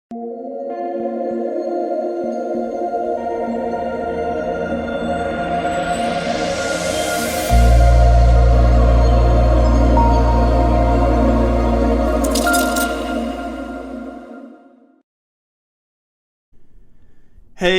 Hey,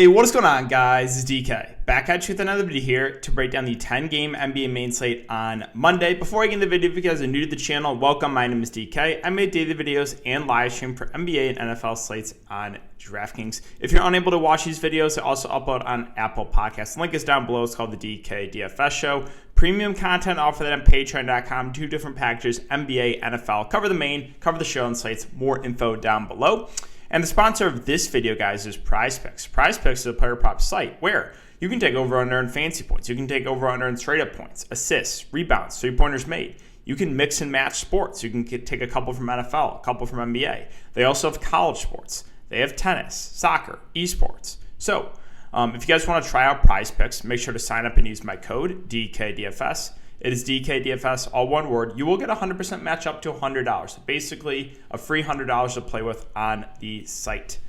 what is going on, guys? It's DK. Back at you with another video here to break down the 10-game NBA main slate on Monday. Before I get into the video, if you guys are new to the channel, welcome. My name is DK. I make daily videos and live stream for NBA and NFL slates on Draftkings. If you're unable to watch these videos, I also upload on Apple Podcasts. The link is down below. It's called the DK DFS Show. Premium content offer that on Patreon.com. 2 different packages, NBA, NFL. Cover the main, cover the show and slates. More info down below. And the sponsor of this video, guys, is PrizePicks. PrizePicks is a player prop site where you can take over-under in fantasy points. You can take over-under in straight-up points, assists, rebounds, three-pointers made. You can mix and match sports. You can take a couple from NFL, a couple from NBA. They also have college sports. They have tennis, soccer, esports. So if you guys want to try out PrizePicks, make sure to sign up and use my code, DKDFS. It is DKDFS, all one word. You will get a 100% match up to $100. Basically, a free $100 to play with on the site.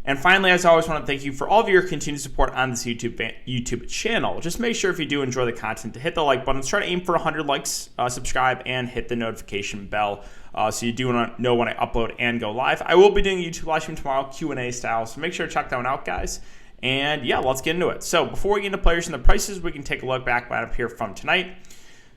And finally, as I always want to thank you for all of your continued support on this YouTube channel. Just make sure if you do enjoy the content to hit the like button. Let's try to aim for 100 likes, subscribe, and hit the notification bell so you do know when I upload and go live. I will be doing a YouTube live stream tomorrow, Q&A style, so make sure to check that one out, guys. And yeah, let's get into it. So before we get into players and the prices, we can take a look back up here from tonight.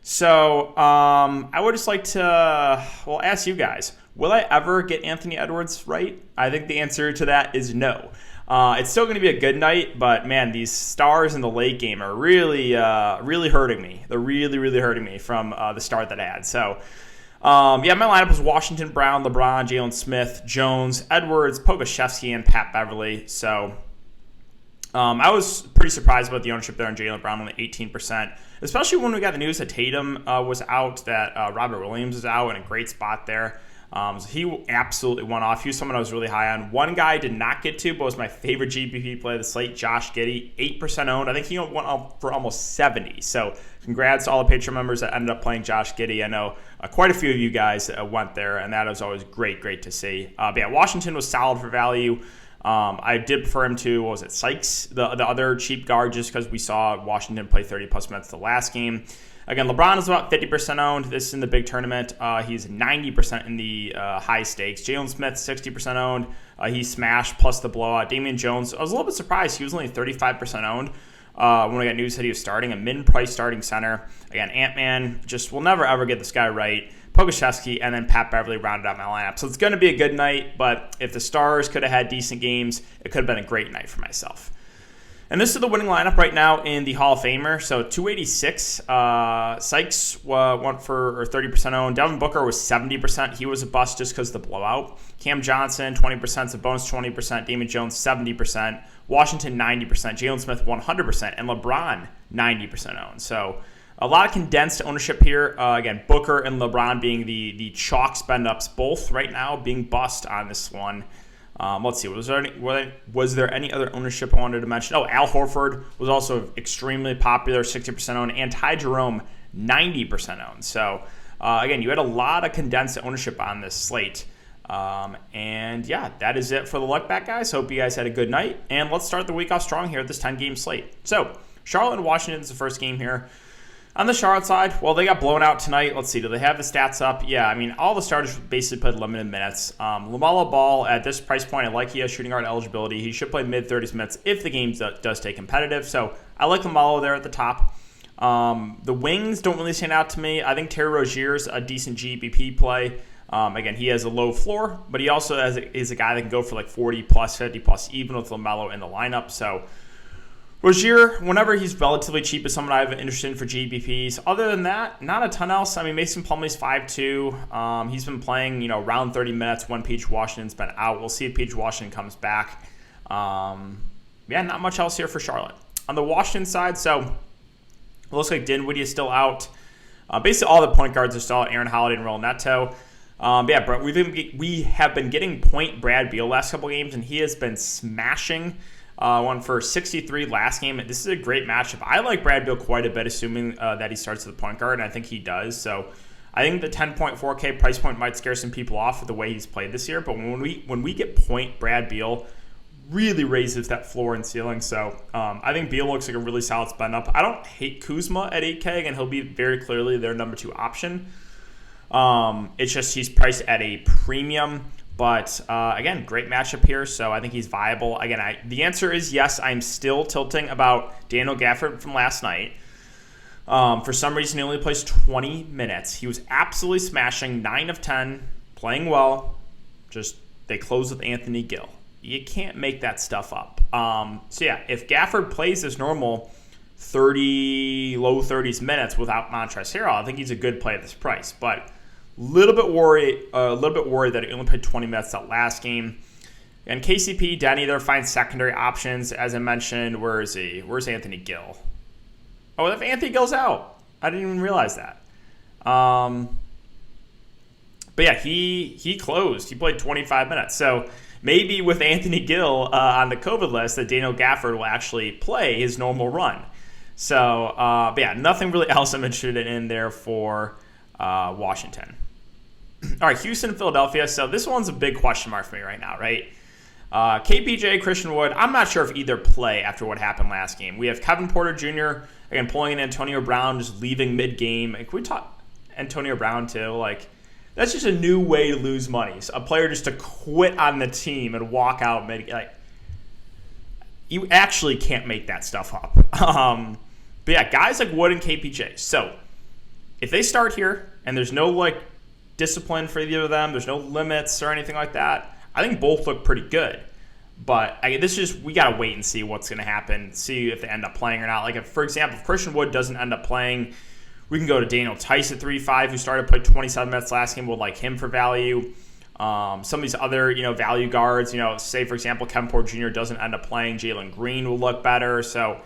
So I would just like to, ask you guys, will I ever get Anthony Edwards right? I think the answer to that is no. It's still going to be a good night, but man, these stars in the late game are really hurting me. They're really hurting me from the start that I had. So my lineup was Washington, Brown, LeBron, Jalen Smith, Jones, Edwards, Pokusevski, and Pat Beverly. So I was pretty surprised about the ownership there on Jaylen Brown, only 18%, especially when we got the news that Tatum was out, that Robert Williams is out, in a great spot there. So he absolutely went off. He was someone I was really high on. One guy I did not get to, but was my favorite GPP play of the slate, Josh Giddey, 8% owned. I think he went up for almost 70. So congrats to all the Patreon members that ended up playing Josh Giddey. I know quite a few of you guys went there, and that was always great to see. Washington was solid for value. I did prefer him to, Sykes, the other cheap guard, just because we saw Washington play 30-plus minutes the last game. Again, LeBron is about 50% owned. This is in the big tournament. He's 90% in the high stakes. Jalen Smith, 60% owned. He smashed, plus the blowout. Damian Jones, I was a little bit surprised. He was only 35% owned when we got news that he was starting, a mid-price starting center. Again, Ant-Man, just will never, ever get this guy right. Pokusevski, and then Pat Beverly rounded out my lineup. So it's going to be a good night, but if the Stars could have had decent games, it could have been a great night for myself. And this is the winning lineup right now in the Hall of Famer. So 286, Sykes went for 30% owned. Devin Booker was 70%. He was a bust just because of the blowout. Cam Johnson, 20%, so bonus 20%. Damian Jones, 70%. Washington, 90%. Jalen Smith, 100%. And LeBron, 90% owned. So a lot of condensed ownership here. Again, Booker and LeBron being the chalk spend-ups, both right now being bust on this one. Let's see. Was there any other ownership I wanted to mention? Oh, Al Horford was also extremely popular, 60% owned, and Ty Jerome, 90% owned. So, again, you had a lot of condensed ownership on this slate. And yeah, that is it for the look back, guys. Hope you guys had a good night. And let's start the week off strong here at this 10-game slate. So, Charlotte and Washington is the first game here. On the Charlotte side, well, they got blown out tonight. Let's see. Do they have the stats up? Yeah, I mean, all the starters basically played limited minutes. LaMelo Ball, at this price point, I like he has shooting guard eligibility. He should play mid-30s minutes if the game does stay competitive. So I like LaMelo there at the top. The wings don't really stand out to me. I think Terry Rozier's a decent GPP play. Again, he has a low floor, but he also is a guy that can go for like 40-plus, 50-plus, even with LaMelo in the lineup. So Rozier, whenever he's relatively cheap, is someone I'm interested in for GPPs. Other than that, not a ton else. I mean, Mason Plumlee's 5'2". He's been playing, around 30 minutes when Peach Washington's been out. We'll see if Peach Washington comes back. Not much else here for Charlotte. On the Washington side, so it looks like Dinwiddie is still out. Basically, all the point guards are still out. Aaron Holiday and Raul Neto. We have been getting point Brad Beal last couple games, and he has been smashing. Won for 63 last game. This is a great matchup. I like Brad Beal quite a bit, assuming that he starts at the point guard, and I think he does. So I think the 10.4K price point might scare some people off with the way he's played this year. But when we get point Brad Beal, really raises that floor and ceiling. So I think Beal looks like a really solid spend up. I don't hate Kuzma at 8K. Again, he'll be very clearly their number 2 option. It's just he's priced at a premium. But again, great matchup here. So I think he's viable. Again, the answer is yes. I'm still tilting about Daniel Gafford from last night. For some reason, he only plays 20 minutes. He was absolutely smashing, 9 of 10, playing well. Just they close with Anthony Gill. You can't make that stuff up. So yeah, if Gafford plays his normal 30, low 30s minutes without Montrezl Harrell, I think he's a good play at this price. But a little bit worried that he only played 20 minutes that last game. And KCP, Denny, they're fine secondary options. As I mentioned, where is he? Where's Anthony Gill? Oh, if Anthony Gill's out. I didn't even realize that. But yeah, he closed. He played 25 minutes. So maybe with Anthony Gill on the COVID list, that Daniel Gafford will actually play his normal run. So, but yeah, nothing really else I'm interested in there for Washington. All right, Houston, Philadelphia. So this one's a big question mark for me right now, right? KPJ, Christian Wood, I'm not sure if either play after what happened last game. We have Kevin Porter Jr., again, pulling in Antonio Brown, just leaving mid-game. Can we talk Antonio Brown too? Like, that's just a new way to lose money. So a player just to quit on the team and walk out mid. Like, you actually can't make that stuff up. But yeah, guys like Wood and KPJ. So if they start here and there's no like discipline for either of them, there's no limits or anything like that, I think both look pretty good. But we got to wait and see what's going to happen, see if they end up playing or not. Like, for example, if Christian Wood doesn't end up playing, we can go to Daniel Tice at 3.5, who started to play 27 minutes last game. We'll like him for value. Some of these other, value guards, say, for example, Kevin Porter Jr. doesn't end up playing, Jalen Green will look better. So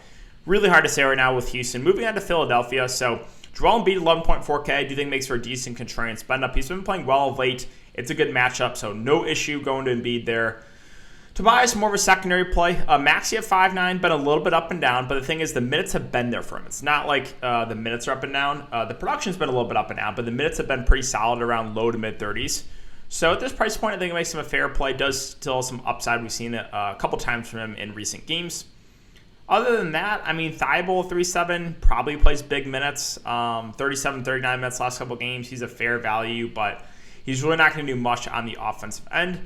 really hard to say right now with Houston. Moving on to Philadelphia. So Joel Embiid, 11.4K, I do think makes for a decent contrarian spend up. He's been playing well of late. It's a good matchup, so no issue going to Embiid there. Tobias, more of a secondary play. Maxey at 5'9", been a little bit up and down, but the thing is the minutes have been there for him. It's not like the minutes are up and down. The production's been a little bit up and down, but the minutes have been pretty solid around low to mid-30s. So at this price point, I think it makes him a fair play. Does still have some upside. We've seen it a couple times from him in recent games. Other than that, Thibault, 3.7, probably plays big minutes. 37, 39 minutes last couple games. He's a fair value, but he's really not going to do much on the offensive end.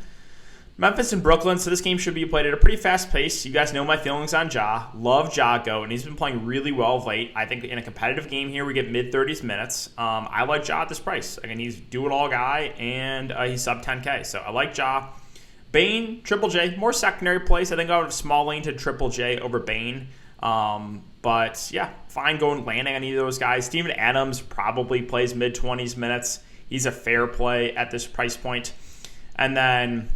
Memphis and Brooklyn, so this game should be played at a pretty fast pace. You guys know my feelings on Ja. Love Ja Go, and he's been playing really well of late. I think in a competitive game here, we get mid-30s minutes. I like Ja at this price. Again, he's do-it-all guy, and he's sub 10K, so I like Ja. Bane, Triple J, more secondary plays. I think I would have small lean to Triple J over Bane. But yeah, fine landing on either of those guys. Steven Adams probably plays mid-20s minutes. He's a fair play at this price point. And then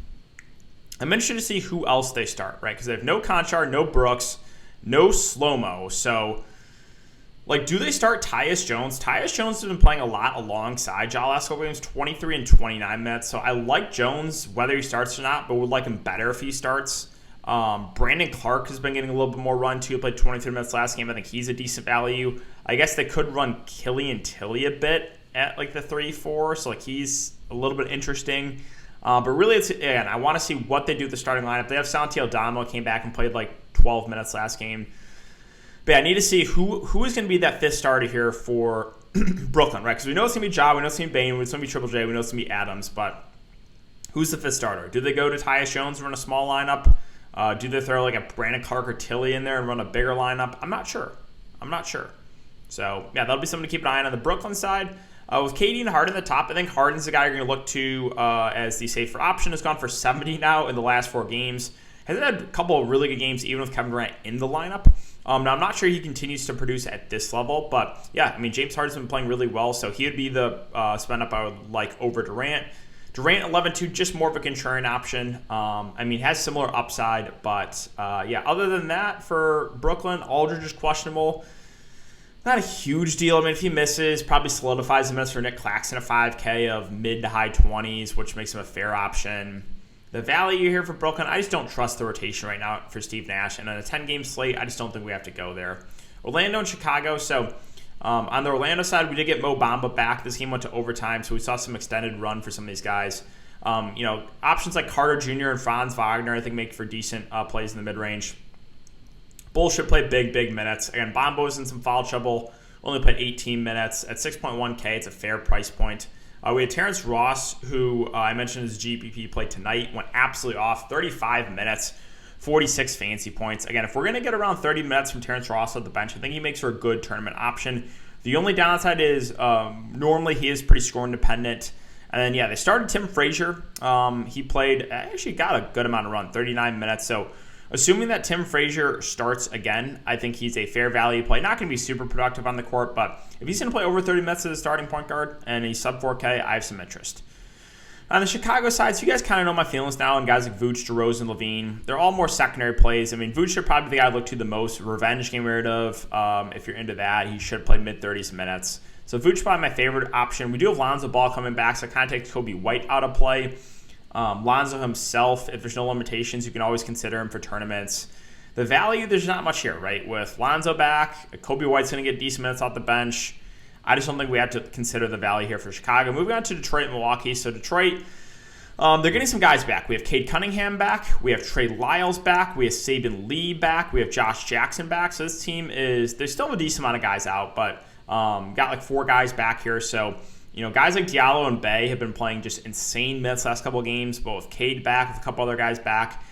I'm interested to see who else they start, right? Because they have no Conchar, no Brooks, no Slow-Mo. So, do they start Tyus Jones? Tyus Jones has been playing a lot alongside Ja last couple games, 23 and 29 minutes. So I like Jones, whether he starts or not, but would like him better if he starts. Brandon Clark has been getting a little bit more run, too. Played 23 minutes last game. I think he's a decent value. I guess they could run Killian Tilly a bit at the 3-4. So he's a little bit interesting. But really, I want to see what they do with the starting lineup. They have Santi Aldama, came back and played 12 minutes last game. But yeah, I need to see who is going to be that fifth starter here for Brooklyn, right? Because we know it's going to be Ja, we know it's going to be Bane, we know it's going to be Triple J, we know it's going to be Adams. But who's the fifth starter? Do they go to Tyus Jones and run a small lineup? Do they throw a Brandon Clark or Tilly in there and run a bigger lineup? I'm not sure. So yeah, that'll be something to keep an eye on the Brooklyn side. With KD and Harden at the top, I think Harden's the guy you're going to look to as the safer option. Has gone for 70 now in the last 4 games. Has had a couple of really good games, even with Kevin Durant in the lineup. Now, I'm not sure he continues to produce at this level, but yeah, James Harden's been playing really well, so he would be the spend up I would like over Durant. Durant 11-2, just more of a contrarian option. He has similar upside, but yeah, other than that, for Brooklyn, Aldridge is questionable. Not a huge deal. If he misses, probably solidifies the minutes for Nick Claxton at 5K of mid to high 20s, which makes him a fair option. The value here for Brooklyn, I just don't trust the rotation right now for Steve Nash. And on a 10-game slate, I just don't think we have to go there. Orlando and Chicago. So On the Orlando side, we did get Mo Bamba back. This game went to overtime, so we saw some extended run for some of these guys. Options like Carter Jr. and Franz Wagner, I think, make for decent plays in the mid-range. Bulls should play big minutes. Again, Bamba was in some foul trouble. Only played 18 minutes. At 6.1K, it's a fair price point. We had Terrence Ross, who I mentioned his GPP play tonight, went absolutely off. 35 minutes, 46 fantasy points. Again, if we're going to get around 30 minutes from Terrence Ross at the bench, I think he makes for a good tournament option. The only downside is normally he is pretty scoring dependent. And then, they started Tim Frazier. He played, actually got a good amount of run, 39 minutes. So assuming that Tim Frazier starts again, I think he's a fair value play. Not going to be super productive on the court, but if he's going to play over 30 minutes as a starting point guard and he's sub 4K, I have some interest. On the Chicago side, so you guys kind of know my feelings now on guys like Vooch, DeRozan, Levine. They're all more secondary plays. I mean, Vooch should probably be the guy I look to the most. Revenge game rid of. If you're into that, he should play mid-30s minutes. So Vooch is probably my favorite option. We do have Lonzo Ball coming back, so it kind of takes Kobe White out of play. Lonzo himself, if there's no limitations, you can always consider him for tournaments. The value, there's not much here, right? With Lonzo back, Kobe White's going to get decent minutes off the bench. I just don't think we have to consider the value here for Chicago. Moving on to Detroit and Milwaukee. So Detroit, they're getting some guys back. We have Cade Cunningham back. We have Trey Lyles back. We have Saban Lee back. We have Josh Jackson back. So this team there's still a decent amount of guys out, but got like 4 guys back here. So, guys like Diallo and Bay have been playing just insane minutes last couple of games. Both Cade back with a couple other guys back.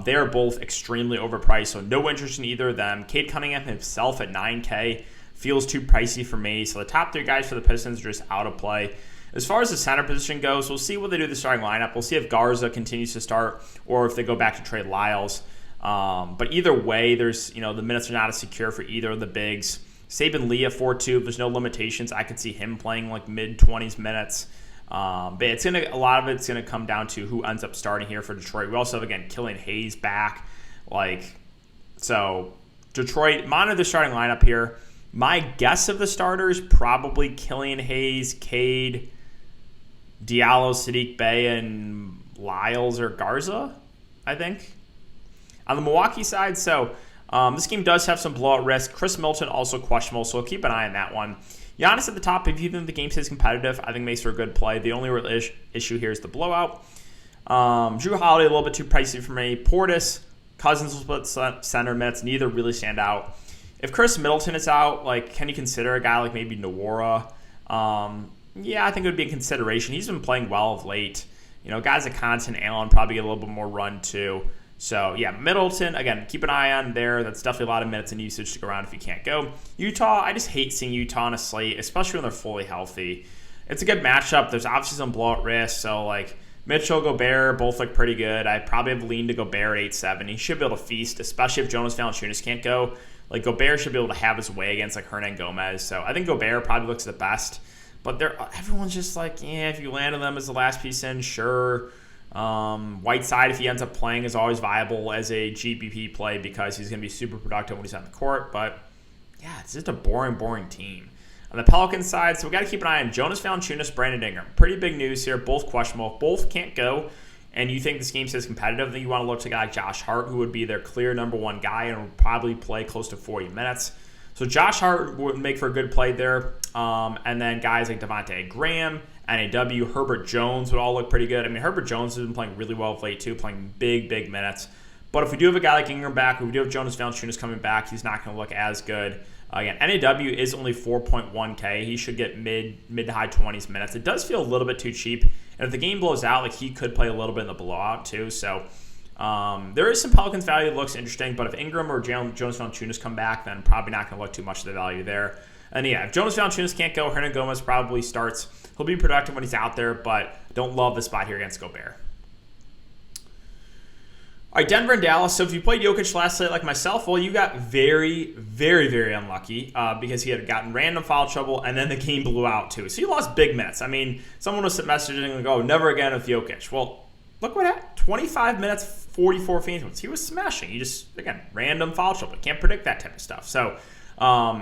They're both extremely overpriced, so no interest in either of them. Cade Cunningham himself at 9K feels too pricey for me. So the top 3 guys for the Pistons are just out of play. As far as the center position goes, we'll see what they do with the starting lineup. We'll see if Garza continues to start or if they go back to Trey Lyles. But either way, there's the minutes are not as secure for either of the bigs. Saban Lee at 4-2, if there's no limitations, I could see him playing like mid-20s minutes. But a lot of it's gonna come down to who ends up starting here for Detroit. We also have, again, Killian Hayes back. So Detroit, monitor the starting lineup here. My guess of the starters, probably Killian Hayes, Cade, Diallo, Sadiq Bey, and Lyles or Garza, I think. On the Milwaukee side, this game does have some blowout risk. Chris Middleton also questionable, so keep an eye on that one. Giannis at the top, if you think the game stays competitive, I think makes for a good play. The only real issue here is the blowout. Drew Holiday, a little bit too pricey for me. Portis, Cousins will split center minutes. Neither really stand out. If Chris Middleton is out, can you consider a guy like maybe Nwora? I think it would be a consideration. He's been playing well of late. Guys like Connaughton, Allen probably get a little bit more run too. So, Middleton, again, keep an eye on there. That's definitely a lot of minutes and usage to go around if you can't go. Utah, I just hate seeing Utah on a slate, especially when they're fully healthy. It's a good matchup. There's obviously some blowout risk. So, Mitchell, Gobert, both look pretty good. I probably have leaned to Gobert at 8-7. He should be able to feast, especially if Jonas Valanciunas can't go. Gobert should be able to have his way against, Hernan Gomez. So, I think Gobert probably looks the best. But everyone's just if you landed them as the last piece in, sure. Whiteside, if he ends up playing, is always viable as a GPP play because he's going to be super productive when he's on the court. But, it's just a boring team. On the Pelicans side, so we got to keep an eye on Jonas Valanciunas, Brandon Ingram. Pretty big news here. Both questionable. Both can't go. And you think this game stays competitive, then you want to look to a guy like Josh Hart, who would be their clear number 1 guy and would probably play close to 40 minutes. So Josh Hart would make for a good play there. And then guys like Devontae Graham, NAW, Herbert Jones would all look pretty good. I mean, Herbert Jones has been playing really well of late too, playing big minutes. But if we do have a guy like Ingram back, if we do have Jonas Valanciunas coming back, he's not going to look as good. Again, NAW is only 4.1K. He should get mid to high 20s minutes. It does feel a little bit too cheap. And if the game blows out, he could play a little bit in the blowout too. So there is some Pelicans value that looks interesting. But if Ingram or Jonas Valanciunas come back, then probably not going to look too much of the value there. And if Jonas Valanciunas can't go, Hernan Gomez probably starts. He'll be productive when he's out there, but don't love the spot here against Gobert. All right, Denver and Dallas. So if you played Jokic last night like myself, well, you got very unlucky because he had gotten random foul trouble, and then the game blew out too. So you lost big minutes. I mean, someone was messaging and go, never again with Jokic. Well, look what happened. 25 minutes, 44 fantasy points. He was smashing. He just, again, random foul trouble. Can't predict that type of stuff. So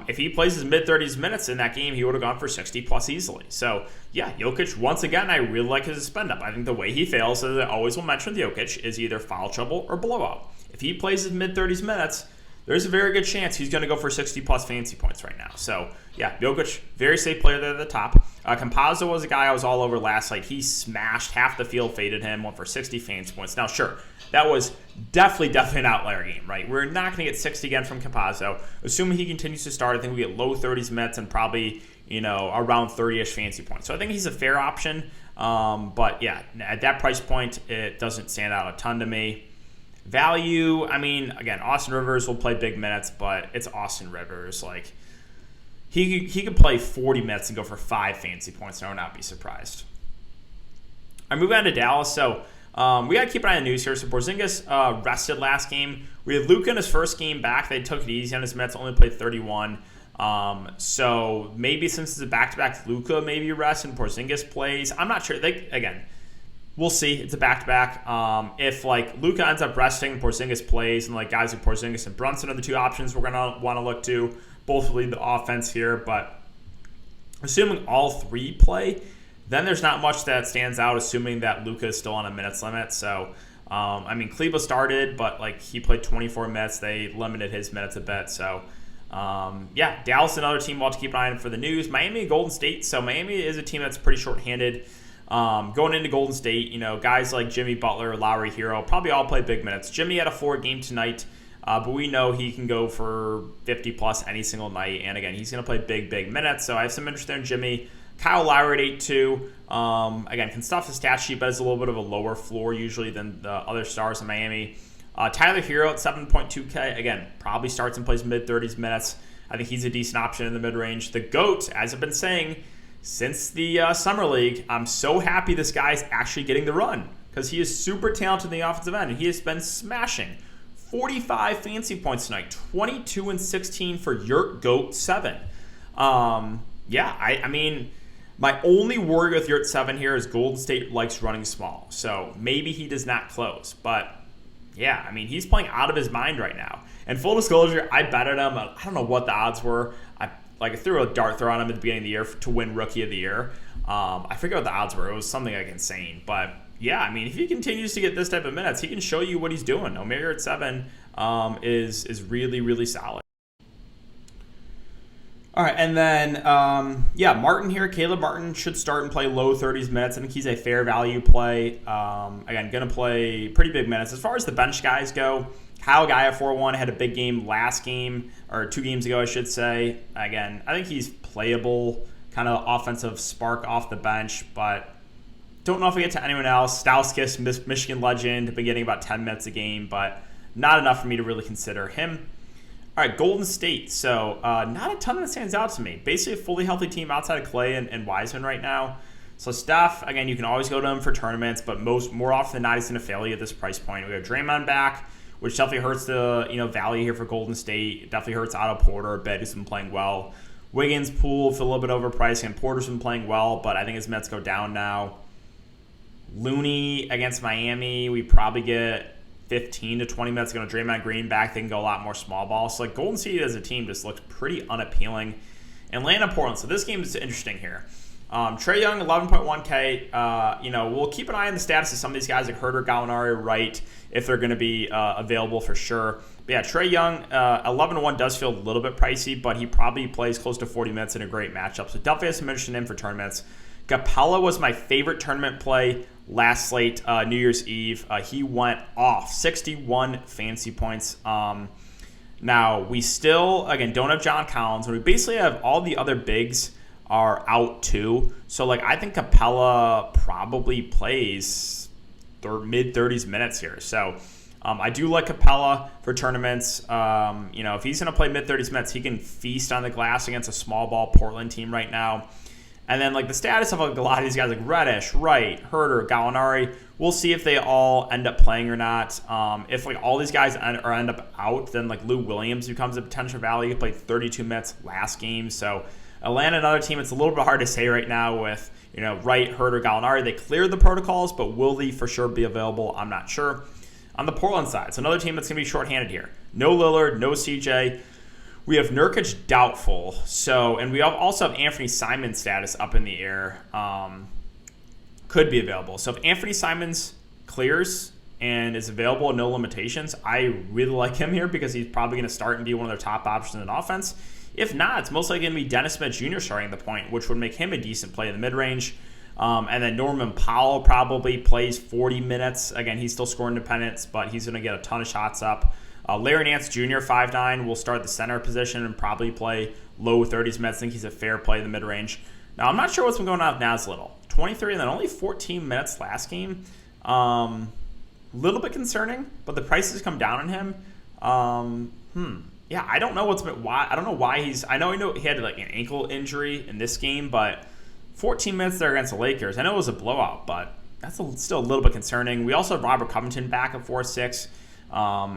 if he plays his mid-30s minutes in that game, he would have gone for 60-plus easily. So, Jokic, once again, I really like his spend-up. I think the way he fails, as I always will mention with Jokic, is either foul trouble or blowout. If he plays his mid-30s minutes, there's a very good chance he's going to go for 60-plus fantasy points right now. So, yeah, Jokic, very safe player there at the top. Campazzo was a guy I was all over last night. He smashed half the field, faded him, went for 60 fantasy points. Now, sure, that was definitely an outlier game, right? We're not going to get 60 again from Campazzo. Assuming he continues to start, I think we get low 30s Mets and probably, around 30-ish fantasy points. So I think he's a fair option. But, yeah, at that price point, it doesn't stand out a ton to me. Value, I mean, again, Austin Rivers will play big minutes, but it's Austin Rivers. Like, he could play 40 minutes and go for 5 fantasy points, and I would not be surprised. I move on to Dallas, so we got to keep an eye on the news here. So Porzingis rested last game. We had Luka in his first game back. They took it easy on his minutes, only played 31. So maybe since it's a back-to-back, Luka maybe rests and Porzingis plays. I'm not sure. Again, we'll see. It's a back-to-back. If Luka ends up resting, Porzingis plays, and guys like Porzingis and Brunson are the two options we're gonna want to look to. Both will lead the offense here, but assuming all three play, then there's not much that stands out. Assuming that Luka is still on a minutes limit, so Kleber started, but he played 24 minutes. They limited his minutes a bit, so. Dallas, another team we'll have to keep an eye on for the news. Miami and Golden State. So Miami is a team that's pretty shorthanded. Going into Golden State, guys like Jimmy Butler, Lowry, Hero, probably all play big minutes. Jimmy had a 4 game tonight, but we know he can go for 50-plus any single night. And again, he's going to play big minutes. So I have some interest there in Jimmy. Kyle Lowry at 8-2. Again, can stuff the stat sheet, but has a little bit of a lower floor usually than the other stars in Miami. Tyler Hero at 7.2K. Again, probably starts and plays mid-30s minutes. I think he's a decent option in the mid-range. The GOAT, as I've been saying since the Summer League, I'm so happy this guy's actually getting the run because he is super talented in the offensive end, and he has been smashing. 45 fantasy points tonight, 22 and 16 for Yurt GOAT 7. I mean, my only worry with Yurt 7 here is Golden State likes running small, so maybe he does not close, but yeah, I mean, he's playing out of his mind right now. And full disclosure, I betted him. I don't know what the odds were. I threw a dart throw on him at the beginning of the year to win Rookie of the Year. I forget what the odds were. It was something insane. But yeah, I mean, if he continues to get this type of minutes, he can show you what he's doing. Omeyer at 7 is really, really solid. All right, and then, Martin here. Caleb Martin should start and play low 30s minutes. I think he's a fair value play. Again, going to play pretty big minutes. As far as the bench guys go, Kyle Guy at 4-1 had a big game last game, or 2 games ago, I should say. Again, I think he's playable, kind of offensive spark off the bench, but don't know if we get to anyone else. Stauskas, Michigan legend, been getting about 10 minutes a game, but not enough for me to really consider him. All right, Golden State. So not a ton that stands out to me. Basically a fully healthy team outside of Clay and Wiseman right now. So Steph, again, you can always go to him for tournaments, but more often than not, he's going to fail you at this price point. We have Draymond back, which definitely hurts the value here for Golden State. It definitely hurts Otto Porter a bit, who's been playing well. Wiggins, Poole, feel a little bit overpriced, and Porter's been playing well, but I think his Mets go down now. Looney against Miami, we probably get 15 to 20 minutes going to Draymond Green back. They can go a lot more small ball. So Golden State as a team just looks pretty unappealing. Atlanta, Portland. So this game is interesting here. Trae Young, 11.1K. We'll keep an eye on the status of some of these guys like Herter, Gallinari, Wright, if they're going to be available for sure. But yeah, Trae Young, 11-1 does feel a little bit pricey, but he probably plays close to 40 minutes in a great matchup. So definitely have some interest in him for tournaments. Capella was my favorite tournament play last slate, New Year's Eve. He went off 61 fantasy points. Now, we still, again, don't have John Collins, and we basically have all the other bigs are out too. So, I think Capella probably plays mid-30s minutes here. So, I do like Capella for tournaments. If he's going to play mid-30s minutes, he can feast on the glass against a small ball Portland team right now. And then, the status of a lot of these guys, like Reddish, Wright, Herter, Gallinari, we'll see if they all end up playing or not. If, all these guys end up out, then, Lou Williams becomes a potential value. He played 32 minutes last game. So, Atlanta, another team, it's a little bit hard to say right now with, Wright, Herter, Gallinari. They cleared the protocols, but will they for sure be available? I'm not sure. On the Portland side, it's another team that's going to be shorthanded here. No Lillard, no CJ. We have Nurkic doubtful, and we also have Anthony Simons status up in the air. Could be available. So if Anthony Simons clears and is available at no limitations, I really like him here because he's probably going to start and be one of their top options in offense. If not, it's most likely going to be Dennis Smith Jr. starting at the point, which would make him a decent play in the mid-range. And then Norman Powell probably plays 40 minutes. Again, he's still scoring dependence, but he's going to get a ton of shots up. Larry Nance Jr., 5'9", will start the center position and probably play low 30s minutes. I think he's a fair play in the mid-range. Now, I'm not sure what's been going on with Naz Little. 23 and then only 14 minutes last game. Little bit concerning, but the price has come down on him. Yeah, I don't know why. I don't know why he's. I know he had like an ankle injury in this game, but 14 minutes there against the Lakers. I know it was a blowout, but that's still a little bit concerning. We also have Robert Covington back at 4-6.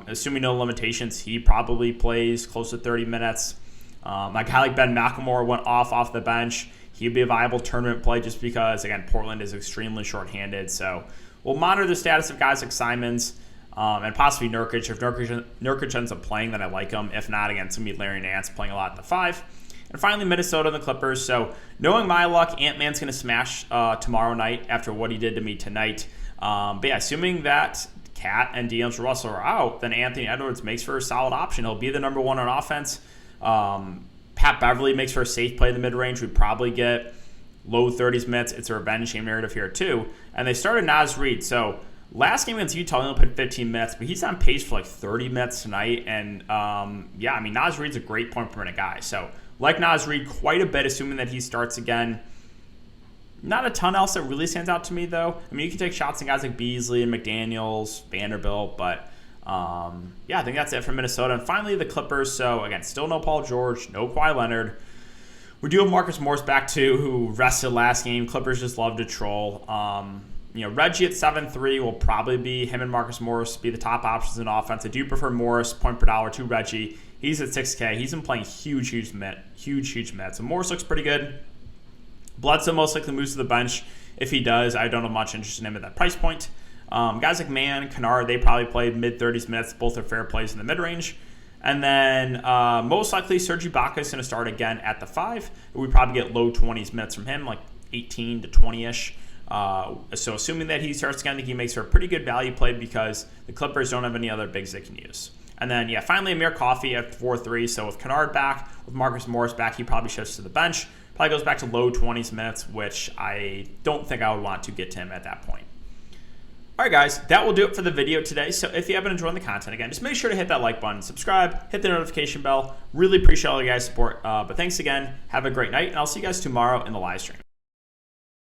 Assuming no limitations, he probably plays close to 30 minutes. A guy like Ben McLemore went off the bench. He'd be a viable tournament play just because, again, Portland is extremely shorthanded. So we'll monitor the status of guys like Simons and possibly Nurkic. If Nurkic ends up playing, then I like him. If not, again, it's going to be Larry Nance playing a lot at the 5. And finally, Minnesota and the Clippers. So knowing my luck, Ant-Man's going to smash tomorrow night after what he did to me tonight. But yeah, assuming that Cat and D'Angelo Russell are out, then Anthony Edwards makes for a solid option. He'll be the number 1 on offense. Pat Beverly makes for a safe play in the mid-range. We'd probably get low 30s minutes. It's a revenge game narrative here too. And they started Naz Reid. So last game against Utah, he only played 15 minutes, but he's on pace for like 30 minutes tonight. And yeah, I mean, Naz Reid's a great point per minute guy. So like Naz Reid quite a bit, assuming that he starts again. Not a ton else that really stands out to me, though. I mean, you can take shots on guys like Beasley and McDaniels, Vanderbilt, but yeah, I think that's it for Minnesota. And finally, the Clippers. So, again, still no Paul George, no Kawhi Leonard. We do have Marcus Morris back, too, who rested last game. Clippers just love to troll. Reggie at 7'3" will probably be him and Marcus Morris be the top options in offense. I do prefer Morris, point per dollar, to Reggie. He's at 6K. He's been playing huge minutes. So Morris looks pretty good. Bledsoe most likely moves to the bench. If he does, I don't have much interest in him at that price point. Guys like Mann, Kennard, they probably played mid-30s minutes. Both are fair plays in the mid-range. And then most likely Serge Ibaka is going to start again at the 5. We probably get low 20s minutes from him, like 18 to 20-ish. So assuming that he starts again, I think he makes for a pretty good value play because the Clippers don't have any other bigs they can use. And then, yeah, finally Amir Coffey at 4-3. So with Kennard back, with Marcus Morris back, he probably shifts to the bench. Probably goes back to low 20s minutes, which I don't think I would want to get to him at that point. All right, guys, that will do it for the video today. So if you have been enjoying the content, again, just make sure to hit that like button, subscribe, hit the notification bell. Really appreciate all you guys' support. But thanks again. Have a great night, and I'll see you guys tomorrow in the live stream.